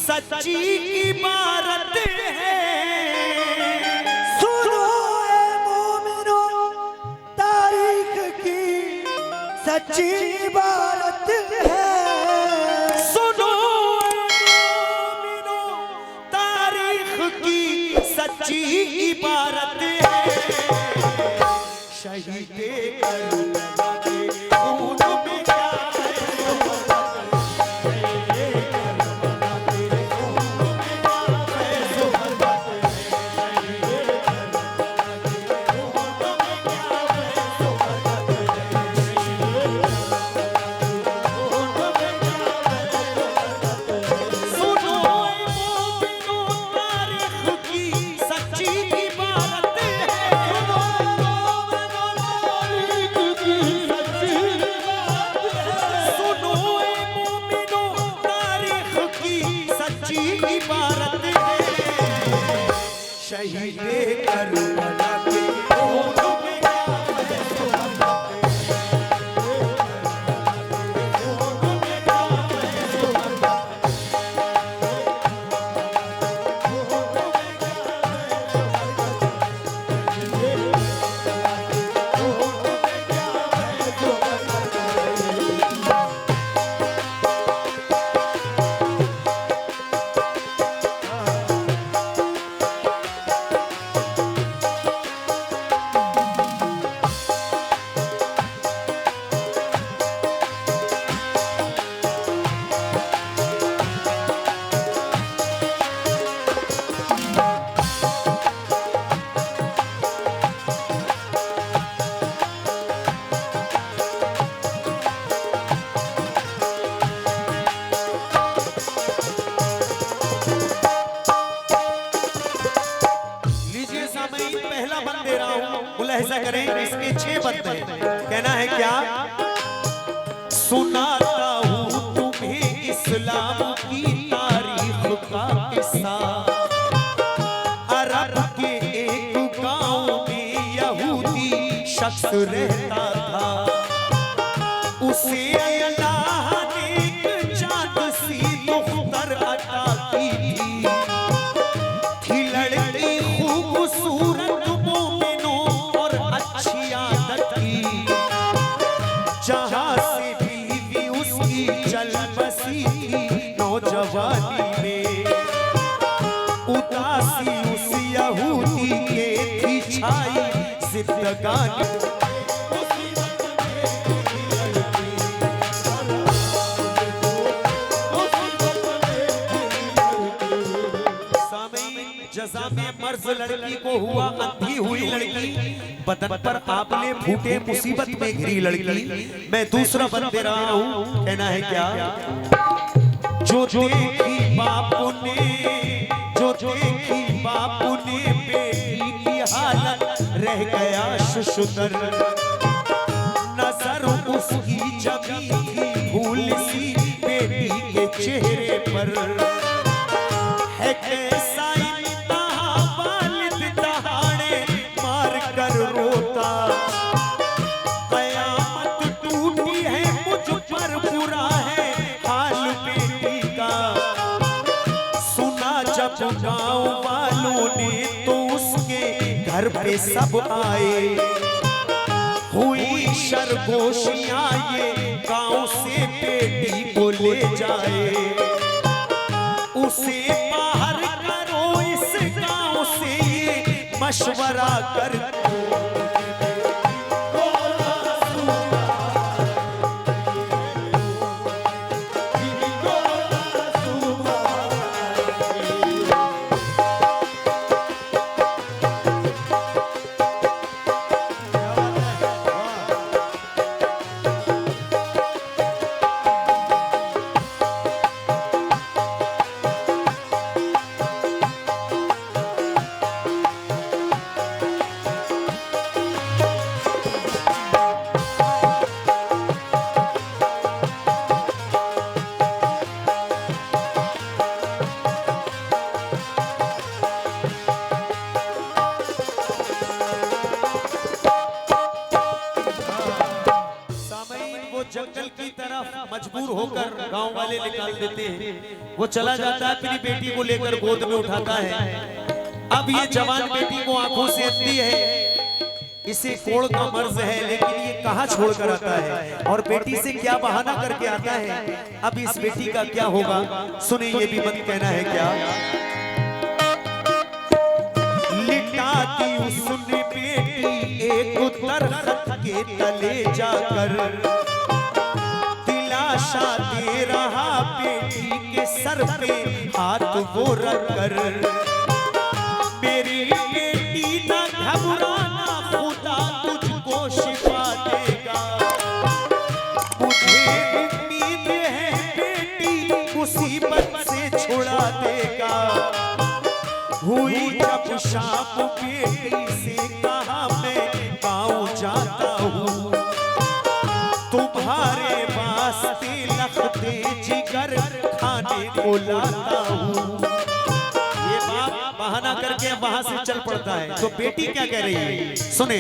सच्ची इबारत है। सुनो ए मोमिनो तारीख की सच्ची इबारत है। सुनो मोमिनो तारीख की सच्ची इबारत है। शहीदे करबला के खून में क्या है, शहीदे करबला के खून में क्या है, सुहबत है। शहीदे करबला के खून में क्या है, सुहबत है। शहीदे करबला के खून में क्या है, सुहबत है। सुनो मोमिनो तारीख की सच्ची इबारत है। सुनो मोमिनो तारीख की सच्ची इबारत है। शहीदे करबला के खून में क्या है, सुहबत है। खून में क्या है, सुहबत है। लीजिए सामईन, पहला बंद दे रहा हूं, मुलाहिजा करें। इसके 6 बंद हैं। कहना है क्या? सुनाता हूं तुम्हें इस्लाम की तारीख का किस्सा। अरब के एक गांव में यहूदी शख्स रहता था। उसे अल्लाह ने एक चाँद सी मुख्तर अता की थी। लड़की खूबसूरत मोमिनो और अच्छी आदत की। जहां से बीवी उसकी चल बसी थी नौजवानी में। उदासी उस यहूदी के थी छाई जिंदगानी। जज़ा में मर्ज लड़की को हुआ, अंधी हुई लड़की। बदन पर आपने फूटे, मुसीबत में घिरी लड़की। मैं दूसरा बंद दे रहा हूं। कहना है क्या? जो देखी बापू ने, जो देखी बापू ने बेटी की हालत, रह गया शुशुदर। नजर उसकी जमी थी भूल सी बेटी के चेहरे पर। है कैसा इंतहा, वालिद दहाड़े मार कर रोता। कयामत टूटी है, मुझ पर बुरा है हाल बेटी का। सुना जब गाँव वालों ने तो उसके घर पे सब आए। हुई शरगोशियां ये गाँव से बेटी को ले जाए। उसे बाहर करो इस गांव से, ये मशवरा कर। मजबूर होकर गांव वाले निकाल देते हैं। वो चला जाता है, अपनी बेटी को लेकर गोद में उठाता है। अब ये जवान बेटी को आंखों से अंधी है, इसे कोड़ का मर्ज है, लेकिन ये कहाँ छोड़ कर आता है और बेटी से क्या बहाना करके आता है। अब इस बेटी का क्या होगा, सुने ये भी मत कहना है क्या। लिटाती उसने बेटी एक दरख्त के तले जाकर, दिलाशा दे रहा बेटी के सर पे हाथ वो रख कर। मेरी बेटी ना घबराना, खुदा तुझको शिफा देगा। मुझे उम्मीद है बेटी मुसीबत से छुड़ा देगा। हुई जब शाम बेटी से कहा मैं गाँव जाता हूँ, तुम्हारे वास्ते लखते जिगर खाने को लाता हूँ। ये बाप बहाना करके वहां से चल पड़ता है। तो बेटी क्या कह रही है, सुने।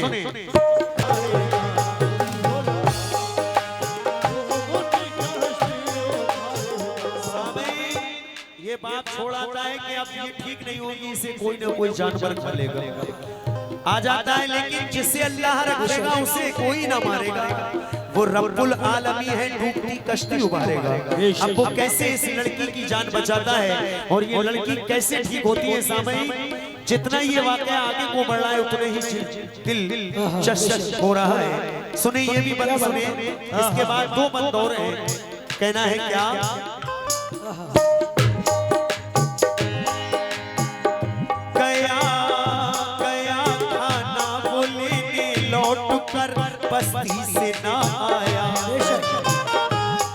ये बात छोड़ आता है कि अब ये ठीक नहीं होगी, इसे कोई ना कोई जानवर खा लेगा। आ जाता है, लेकिन जिसे अल्लाह रखेगा उसे कोई ना मारेगा। वो रब्बुल आलमी है, डूबती कश्ती उबारेगा। अब वो कैसे इस लड़की की जान बचाता है और ये लड़की कैसे ठीक होती है। सामने जितना ये वाकया आगे को बढ़ रहा है उतने ही दिल चश हो रहा है। सुने ये भी बात सुने। इसके बाद दो बंद और हैं, कहना है क्या। गया गया खाना वो लेने लौट कर बस्ती से ना आया।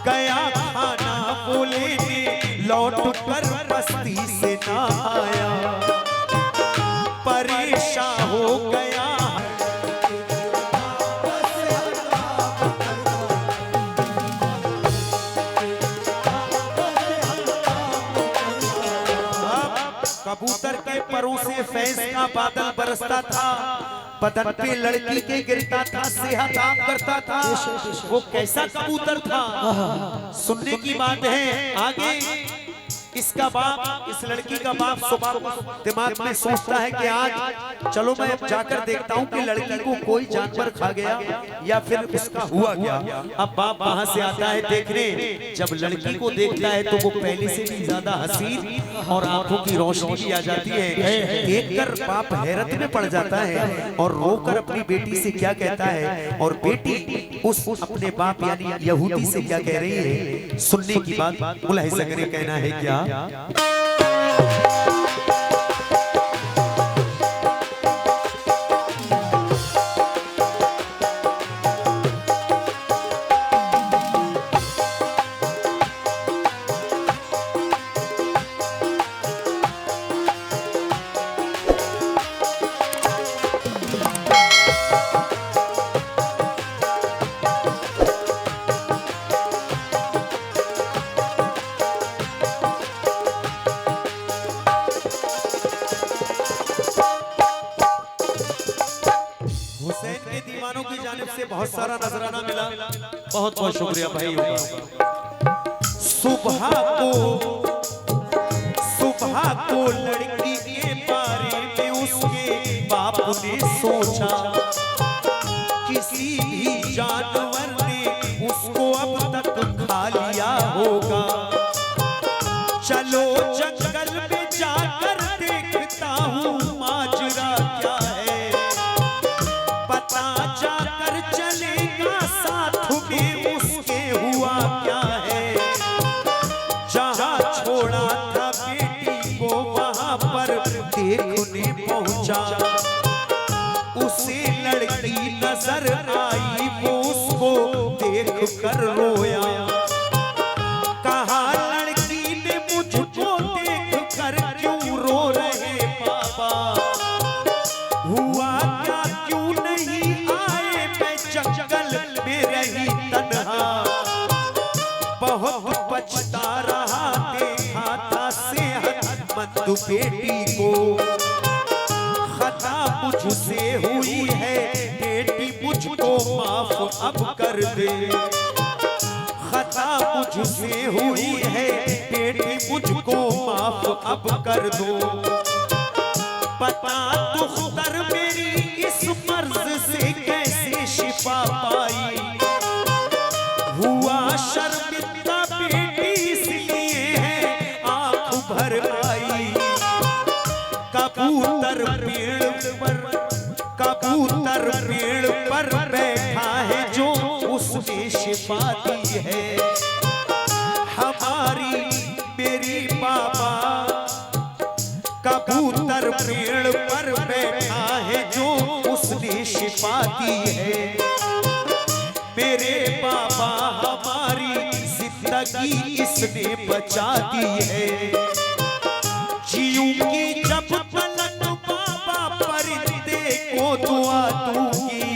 गया खाना वो लेने लौट कर बस्ती से ना आया। परेशान हो गया कबूतर के परों से फैज का बादल बरसता था, बदन पे लड़की के गिरता था, सेहत आम करता था। वो कैसा कबूतर था, सुनने की बात है। आगे इसका बाप, इस लड़की का बाप सुबह दिमाग में सोचता है कि आज चलो मैं अब जाकर देखता हूँ कि लड़की को कोई जानवर खा गया या फिर उसका हुआ क्या। अब बाप वहां से आता है देखने। जब लड़की को देखता है तो वो पहले से भी ज्यादा हसीन और आंखों की रोशनी भी आ जाती है। देखकर बाप हैरत में पड़ जाता है और रोकर अपनी बेटी से क्या कहता है, और बेटी उस अपने बाप यानी यहूदी से क्या कह रही है, सुनने की बात। मुलाहिजा करें, कहना है क्या। बहुत सारा नजराना मिला, बहुत बहुत शुक्रिया भाई। सुबह को लड़की के बारे में उसके बाप ने सोचा, किसी भी जानवर ने उसको अब तक खा लिया होगा। चलो जंगल में जाकर देखता हूँ माजरा क्या है, पता जाकर चलेगा साथ में उसके हुआ क्या है। जहाँ छोड़ा था बेटी को वहाँ पर देखने पहुँचा, उसे लड़की नजर आई, वो उसको देख कर रोया। कहा लड़की ने मुझको देख कर क्यों रो रहे पापा, हुआ क्या क्यों नहीं आए, मैं जंगल में रही तन्हा। बहुत पछता रहा, देखा था सेहतमंद बेटी को, खता मुझसे हुई है बेटी, मुझको माफ अब कर दे। खता मुझसे हुई है बेटी मुझको माफ अब कर दो। बता दुख्तर मेरी इस मर्ज से कैसे शिफा पाई, हुआ शर्मिंदा बेटी इसलिए है आंख भर आई। कबूतर पेड़ पर बैठा है जो उसने शिफा दी है। हमारी मेरी बाबा कबूतर पेड़ पर बैठा है जो उसने शिफा दी है। मेरे बाबा हमारी जिंदगी इसने बचा दी है। जीऊंगी जब तलक बाबा परिंदे को दुआ दूंगी।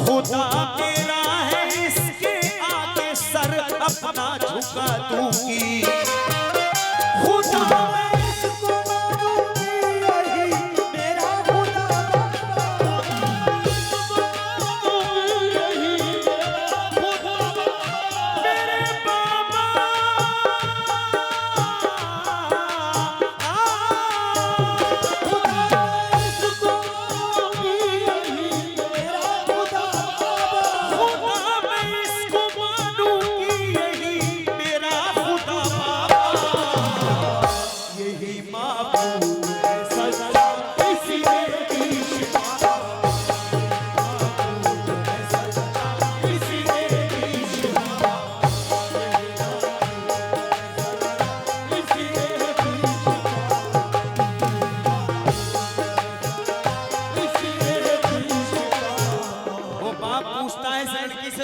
खुदा मेरा है इसके आगे सर अपना झुका दूंगी। खुदा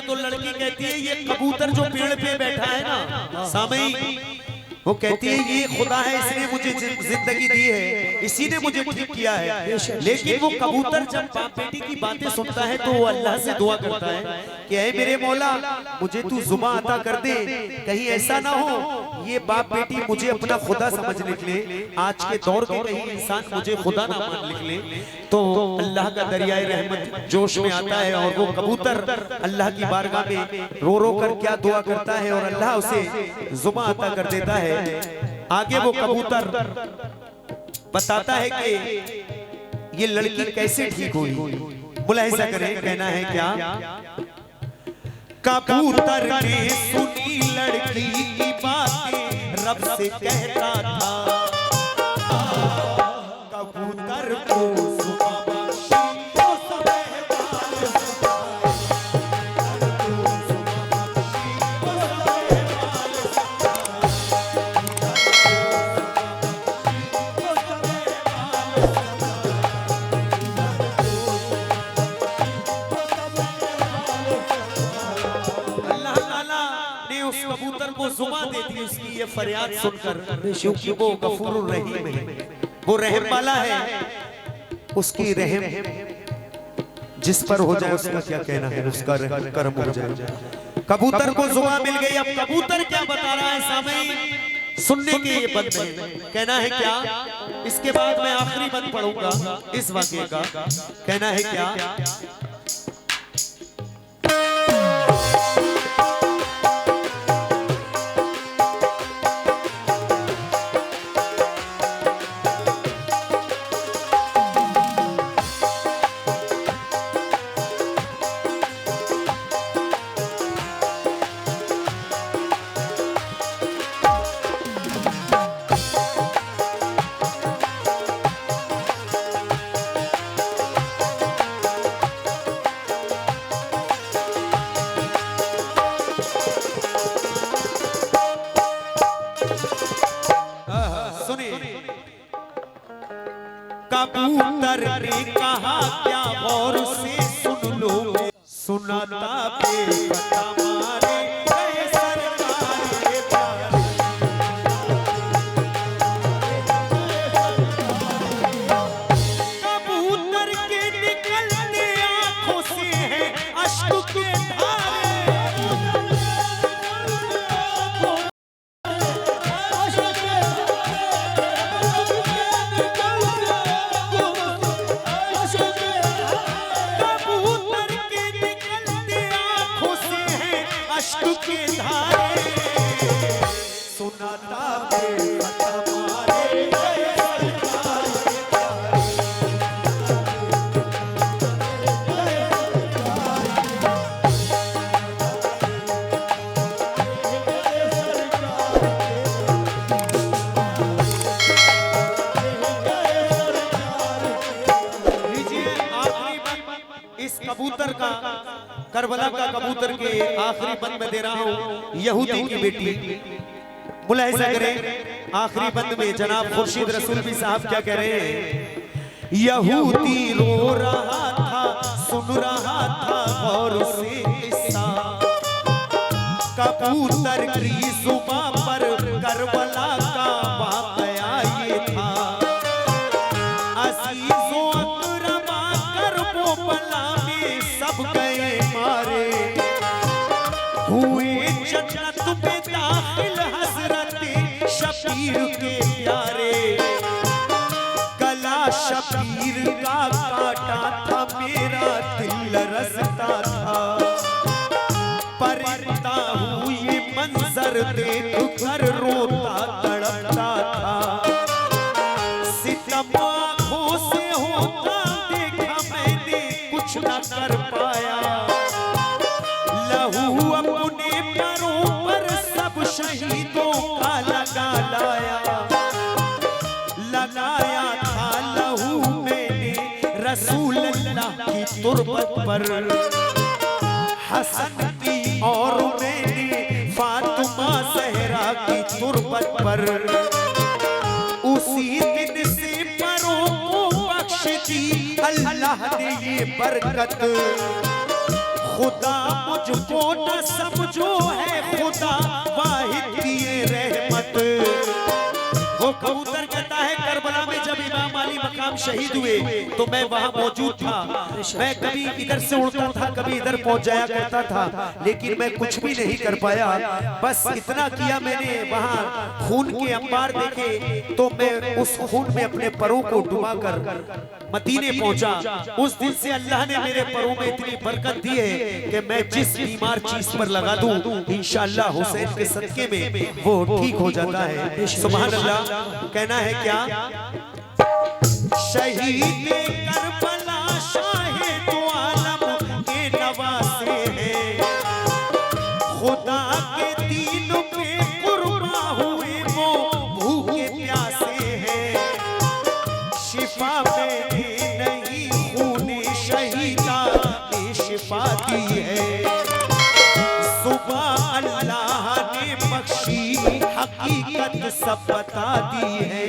तो लड़की कहती है ये कबूतर जो पेड़ पे बैठा है ना सामई, वो कहती है ये खुदा है, इसने मुझे जिंदगी दी है, इसी ने मुझे ठीक किया है। लेकिन वो कबूतर जब बाप बेटी की बातें सुनता है तो वो अल्लाह से दुआ करता है कि ऐ मेरे मौला मुझे तू जुमा अता कर दे, कहीं ऐसा ना हो ये बाप बेटी मुझे अपना खुदा समझ निकले, आज के दौर के कहीं इंसान मुझे खुदा ना मान निकले। तो अल्लाह का दरियाए रहमत जोश में आता है और वो कबूतर अल्लाह की बारगाह में रो रो कर क्या दुआ करता है और अल्लाह उसे जुमा अता कर देता है। आगे वो कबूतर बताता है कि ये लड़की कैसे ठीक हुई। मुलाहिजा करें, कहना है क्या। कबूतर ने सुनी लड़की की बातें रब से कहता था, कबूतर को जुमा देती है उसकी ये फरियाद सुनकर, क्योंकि वो गफूरुर रहीम है, वो रहम वाला है। उसकी रहम जिस पर हो जाए उसका क्या कहना है, उसका कर्म हो जाए। कबूतर को जुमा मिल गई। अब कबूतर क्या बता रहा है सामने सुनने के ये बंद है, कहना है क्या। इसके बाद मैं आखिरी बंद पढ़ूंगा इस वाक्य का। कहना है क्या। कबूतर ने कहा क्या गौर से सुन लो, सुनाता बेपता मारे गए सरकार प्यारे। कबूतर के निकलने आंखों से है अश्क के धारे। बेखत मारे गए सरकार लीजिए आखिरी बंद इस कबूतर का, करबला का कबूतर के आखिरी बंद में दे रहा हूँ यहूदी की बेटी। मुलाहिजा करें आखिरी बंद में जनाब खुर्शीद रसूलवी साहब क्या कह रहे हैं। यहूदी रो रहा था, सुन रहा था गौर से किस्सा, कबूतर की जुबां पर करबला का वाकया ये था। अजीजों अकरमा करबो बला में सब गए मारे, हुए जन्नत में दाखिल हजरत शबीर के प्यारे। गला शबीर का काटा था, मेरा दिल रसता था, परिंदा हूँ ये मंजर देख कर रोता तड़पता था। सितम आँखों से होता देखा मैंने, कुछ न कर पाया। लहू अपने पैरों पर सब शहीदों का लगा लाया, लगाया था लहू मैंने रसूल अल्लाह की तुरबत पर। हसन की और मैंने फातिमा ज़हरा की तुरबत पर। उसी दिन से परों को बख्श दी अल्लाह ने ये बरकत। खुदा मुझको न समझो है खुदा वाहिद की ये रहमत। वो कबूतर कहता है करबला में जब इमाम अली मकाम शहीद हुए तो मैं वहां मौजूद था। मैं कभी इधर से उड़ता था, कभी इधर पहुंच जाया करता था, लेकिन मैं कुछ भी नहीं कर पाया। बस इतना किया मैंने, वहां खून के अंबार देखे तो मैं उस खून में अपने परों को डुबाकर मदीने पहुंचा। उस दिन से अल्लाह ने मेरे परों में इतनी बरकत दी है कि मैं जिस बीमार चीज पर लगा दूं इंशाअल्लाह हुसैन के सदके में वो ठीक हो जाता है। सुभान अल्लाह। कहना है क्या, शहीद करबला शाहे दो आलम के नवासे हैं, खुदा के दीन पे कुर्बा हुए वो भूखे प्यासे हैं। शिफा में नहीं खूने शहीदा ने शिफा दी है, सुबह अल्लाह ने बख्शी हकीकत सब बता दी है।